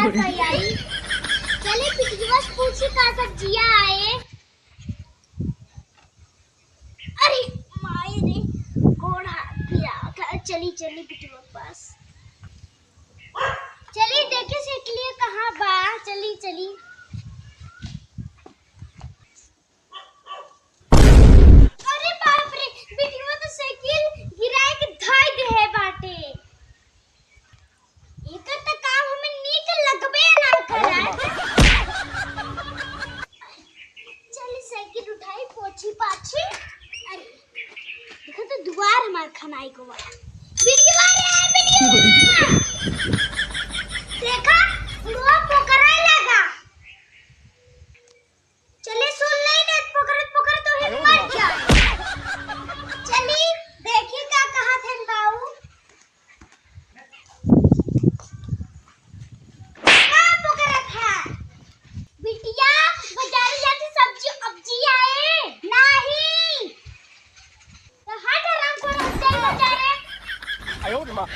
बाजार का आई। चले पिछली पूछी का सब्जियां आए। अरे माए रे घोड़ा फिरा। चली चली पिछली पास चली देखे सीट लिए कहाँ बा। चली चली अरे बाप रे बिटिया तो साइकिल गिराए के धाई दे है बाटे। एकर त काम हमें नीक लगबे ना करे। चली साइकिल उठाई पोछी पाछी। अरे देखो तो दुआर हमार खनाई को वाला बिटिया रे बिटिया देखा उड़वा पोकराई लगा। चले सुन नहीं दे पोकर तो हिट मर जा। चली देखी का कहा थे बाऊ कहां पोकर था। बिटिया बाजार जाती सब्जी अबजी आए नहीं तो हट आराम करो चल बाजार। आयो रे मां।